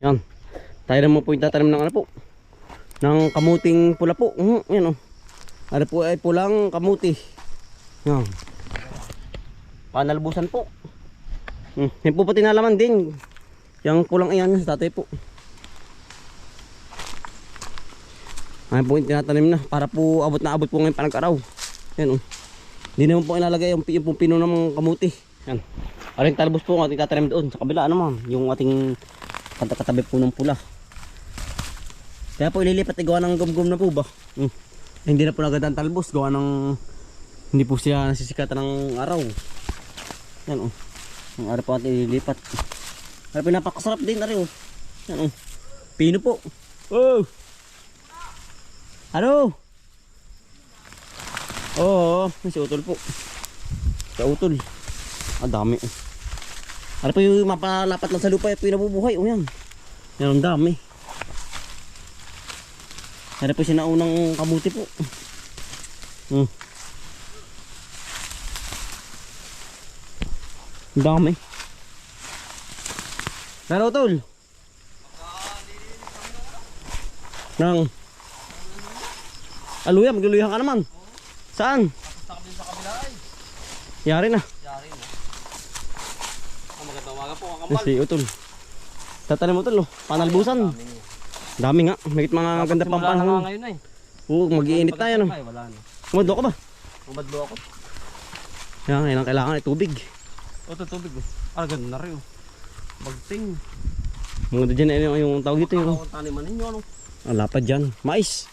Yan. Tayo naman po yung tatanim ng ano po. Ng kamuting pula po. Yan o. Ano po ay pulang kamuti. Yan. Panalbusan po. Yan po pati nalaman din. Yung pulang iyan sa tatay po. Ayan po yung tinatanim na. Para po abot na abot po ngayon panag-araw. Yan o. Hindi naman po ilalagay yung pino ng kamuti. Yan. Aring talbos po ang ating tatanim doon. Sa kabila naman. Yung ating katabi po ng pula. Kaya po ililipat gawa ng gum-gum na po ba? Hindi na po agad ang talbos. Gawa ng hindi po siya nasisikatan ng araw. Yan o. Ang araw po natin ililipat. Pero pinapakasarap din na rin o. Yan o. Pino po. Oh! Ano? Oo, si utol po. Sa utol. Ang dami. Ano po yung mapalapat lang sa lupa at pinabubuhay. O yan. Yan ang dami. Ano po siya naunang kamuti po. Ang dami. Pero utol. Nang aluya, magluluyan ka naman. Saan? Sa kabila ay. Yari na. Yari na. Magandang umaga po, kakambal. Si utol. Tatanim utol, oh. Panalbusan. Dami nga. May mga ganda pang panahon. Ngayon ay. Oo, mag-iinit tayo no. Ay, wala na. Kumadlo ka ba? Umadlo ako. Yan, yan ang kailangan ay tubig. O, tubig oh. Ganda na rin oh. Bagting. Mga dyan na yung tawag dito yung Ang taniman ninyo ano. ang lapad dyan. Mais.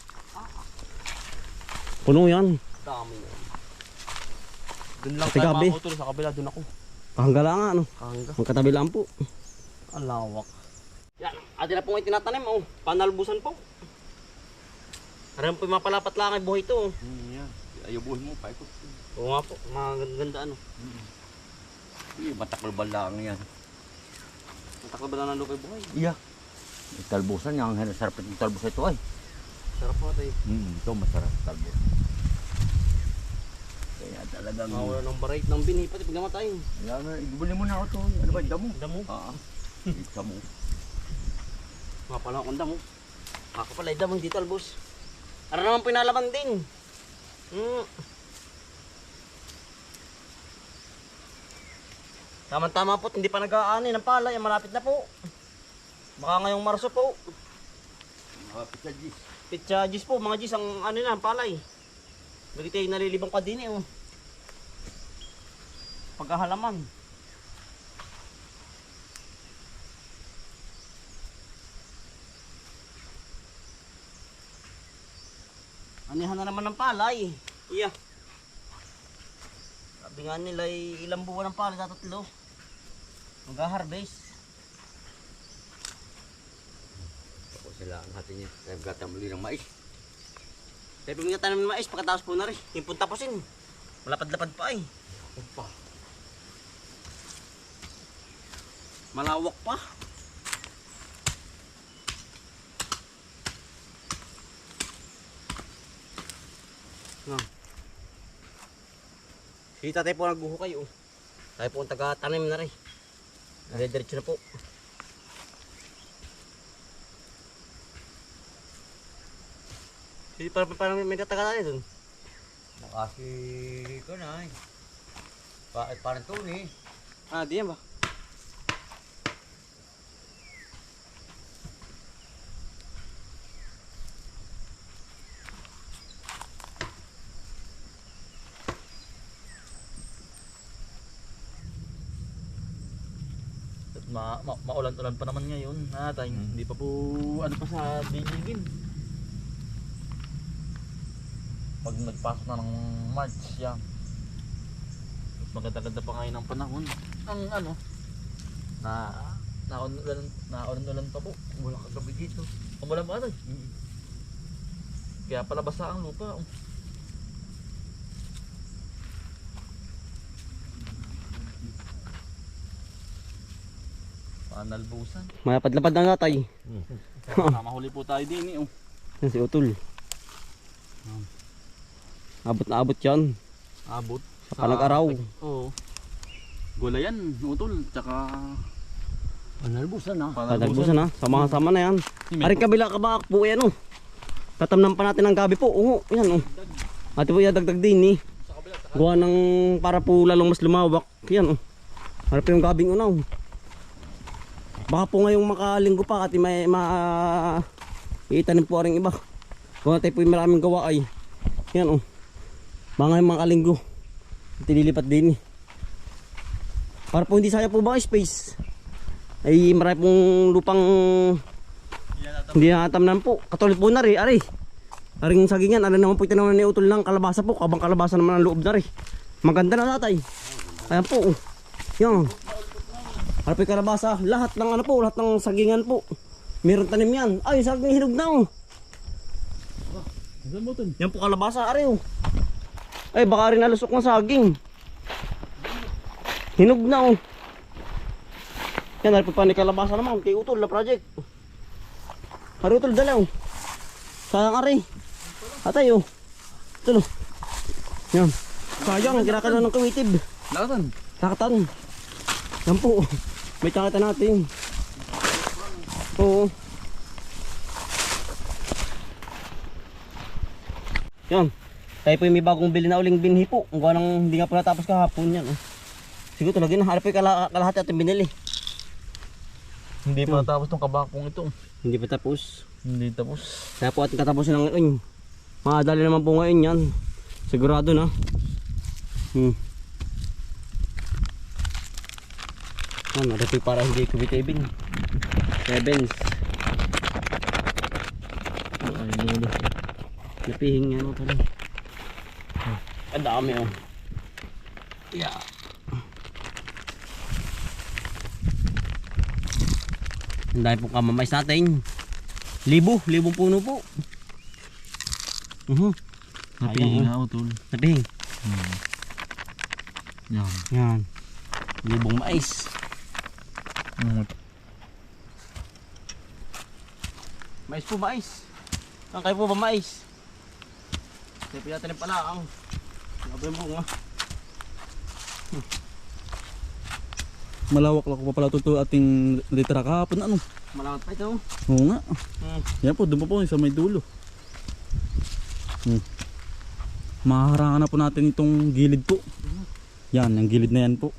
Puno yan. Dami yan. Doon lang Pati tayo gabi. makakutol sa kabila, doon ako. Kahangga lang nga ano. Kahangga. Ang katabi lang po. Ang lawak. Yan, atin na po ngayon tinatanim oh. Panalbusan po. Aram po yung mapalapat lang ay buhay ito oh. Yan. Ayubuhin mo, paikot. Oo nga po, mga ganda ano. Mataklobal lang yan. Matakla ba na ng lupay buhay? Iya. Talbusan yang sarap ng talbos ito ay. Sarap po tayo. Ito masarap talbos. Kaya talagang Mawala ng barait ng bini pati pag namatay. wala na, ibuli mo na ako to. Ano ba, damo? Damo. Damo. Mga pala akong damo. Kakapalay damo dito albos. Ara naman pinalaman din. Tama-tama po, hindi pa nag-aani ng palay, malapit na po. Baka ngayong Marso po. Mga pisadis. Pitsa gis po, mga gis ang ano na, ang palay. Bagi tayo nalilibang pa din oh. Pagkahalaman. Anihan na naman ng palay. Iya. Sabi nga nila ilang buwan ng palay, tatlo. Mag-harvest. Ako sila ang hati niya. Nagkata muli ng mais. Sabi nga tanim ng mais, pagkatapos po na rin. Yung punta tapusin. Malapad-lapad pa ay. Opa. Malawak pa. No. Si tatay po naghuhukay oh. Tayo po ang taga-tanim na rin. Dire-diretso na po. Si parang may taga-tanim dun. Nakasi ko na eh. Parang to eh. Di yan ba? Maulan-ulan pa naman ngayon. Hindi pa po ano pa sa biligin. Pag nagpasok na ng March yan. Maganda-ganda pa ngayon ang panahon. Ang ano naulan pa po. Wala kagabi dito. Umulan ba ito? Kaya pala basa ang lupa. Panalbusan. Malapad-lapad na tatay. Mahuli po tayo din eh. Yan si Utol. Abot na abot yan. Abot. Sa panag-araw. Oo. Gulayan, utol, tsaka Panalbusan na. Padagbusan ha. Sama-sama na yan. Aring kabila kabak po yan oh. Tatamnan pa natin ang gabi po. Oo, yan oh. Ate po dagdag din eh. Gawa ng para po lalong mas lumawak. Yan oh. Harap yung gabing unaw. Baka po ngayong makalinggo pa at may itanim po rin iba. Gawa tayo po yung maraming gawa ay. Yan oh. Baka ngayong makalinggo. Tililipat din eh. Para po hindi sayang po ba space. Ay marami pong lupang hindi natamnan po. Katulad po na rin, ari. Aring sagingan, ano naman po tinawan ni Utol ng kalabasa po. Kabang kalabasa naman ang loob na rin. Maganda na tatay. Ayan po. Oh. Yan. Ano po yung kalabasa? Lahat ng ano po, lahat ng sagingan po. Meron tanim yan. Ay, saging hinog na oh. Yan po kalabasa, ari oh. Ay, baka rin nalusok ng saging. Hinog na oh. Yan, harap pa ni kalabasa naman kay Utol na project. Hari Utol dalaw. Sayang ari. Atay oh. Ito no. Yan. Sayang, kinakala ng kawitib. Lakatan. Lakatan. Yan po. May takita natin. Oo. Yan. Tayo po yung may bagong bili na uling binhi po. Ang gawa ng hindi nga po natapos kahapon yan. Oh. Siguro talaga na. Harap po yung kalahati ating binili. Hindi pa natapos tong kabakong ito. Hindi pa tapos. Hindi tapos. Kaya po ating katapusin ng ngayon. Madali naman po ngayon yan. Sigurado na. Yan, nadapi para hindi kubitibin. Sevens. Ay, lolo. Napihing yan o pala. Ang dami o. Yeah. Ang dami pong kamamais natin. Libong puno po. Napihing nga Utol. Napihing. Yan. Yan. Libong mais. Mais po, mais. Ang kayo po ba mais? Kaya pinatanim pala ang nabay mo nga. Malawak-lak pa pala ito ating litera kahapon ano. Malawat pa ito. Oo nga. Yan po, doon pa po sa may dulo. Mahaharangan na po natin itong gilid po. Yan, yung gilid na yan po.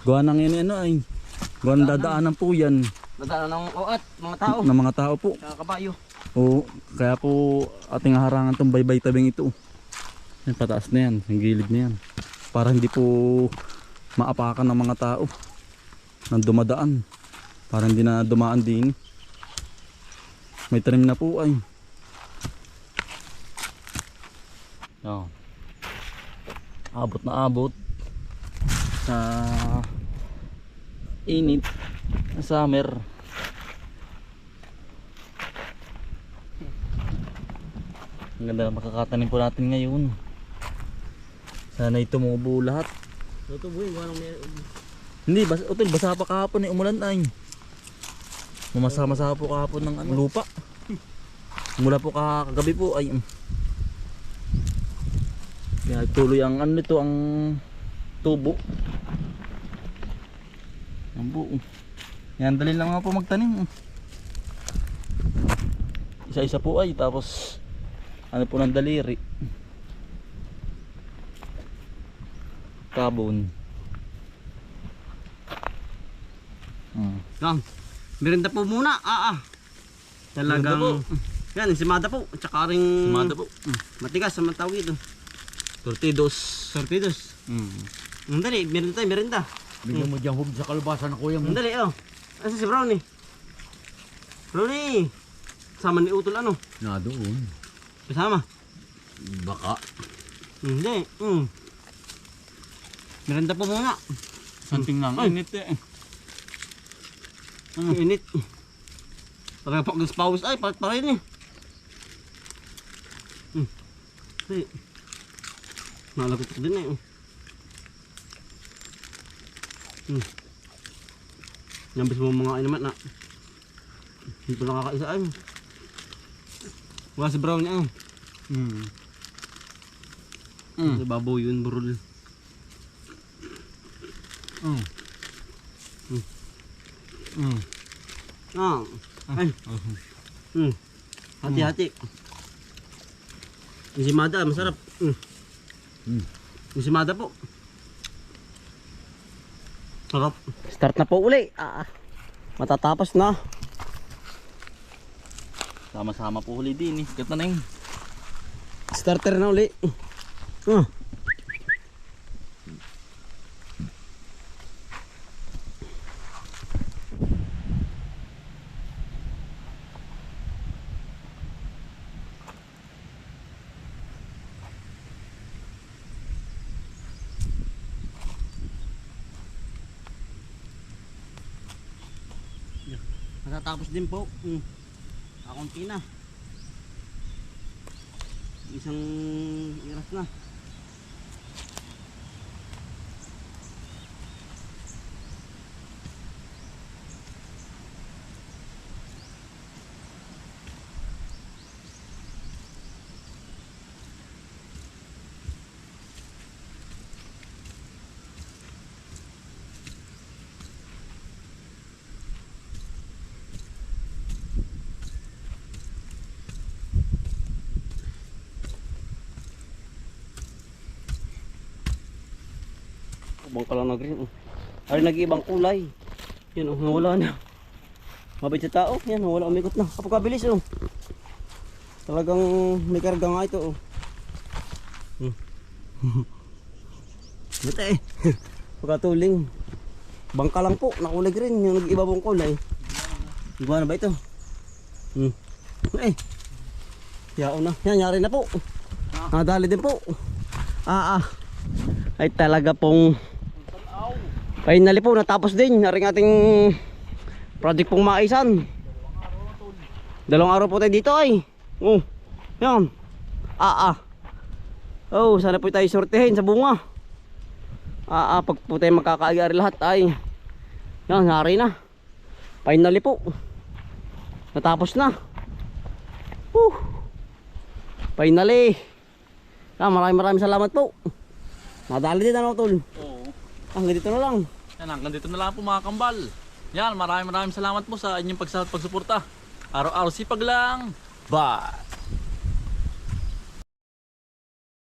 Gawa ng yan ano ay. Gawa ng dadaanan po yan. Nadaanan ng oat, mga tao. Ng mga tao po. Kaya kabayo. Oo, kaya po ating harangan itong baybay tabing ito. Yan, pataas na yan, yung gilid na yan. Para hindi po maapakan ng mga tao nang dumadaan. Para hindi na dumaan din. May tanim na po ay. Oh. Abot na abot sa init na summer. Ang ganda na makakatanim po natin ngayon. Sana'y tumubo lahat. Tutubuhin, walang may... Hindi, Utol, basa pa kahapon eh, umulan ay. Mamasa-masa po kahapon ng ano, lupa. Mula po kagabi po ay. Kaya tuloy ang ano nito, ang tubo. Ang buo. Yan, dali lang nga po magtanim. Isa-isa po ay, tapos ano po ng daliri. Kabon. Yan. Merinda po muna. Talagang... Yan, simada po. At saka ring... Simada po. Matigas sa matawag ito. Tortidos. Torpedos. Dali, merinda tayo, merinda. Bigyan mo dyan hub sa kalabasa na kuya mo. Dali, oh. Asa si Brownie? Brownie! Kasama ni Utol ano? Na doon. Kasama? Baka. Hindi. Merinda po muna. Santing nga, Ay. init eh. Init. Parang pag-pawis ay, pa rin eh. Hindi. Nalagot ko din eh. Nambis mo mga inamat na. Hindi pa nakakaisa ay. Wala si Brown niya. Si baboy yun, burol. Ah. Ay. Hati-hati. Ensimada, masarap. Ensimada po. Sarap. Start na po uli. Matatapos na. Sama-sama po huli din eh. Sikat na yun. Starter na uli. Matatapos din po. Kakunti na. Isang iras na. Bangka lang na green. Ay, nag-iibang kulay. Yan, nawala na. Mabait sa tao. Yan, nawala, umikot na. Kapagkabilis, talagang may karga nga ito. Mata pagkatuling. Bangka lang po, nakulay green. Yung nag-iba pong kulay. Iba na ba ito? Yaon na. Yan, nyari na po. Nadali din po. Ay talaga pong finally po natapos din naring ating project pong maisan. 2 araw po tayo dito ay. Yan. Sana po tayo sortehin sa bunga. Pag po tayo magkakaagari lahat ay. Yan, nari na. Finally po. Natapos na. Finally. Maraming salamat po. Nadali din ano tol. Oo. Hanggang dito na lang. Yan, hanggang dito na lang po mga kambal. Yan, maraming salamat po sa inyong pagsuporta. Araw-araw sipag lang. Bye!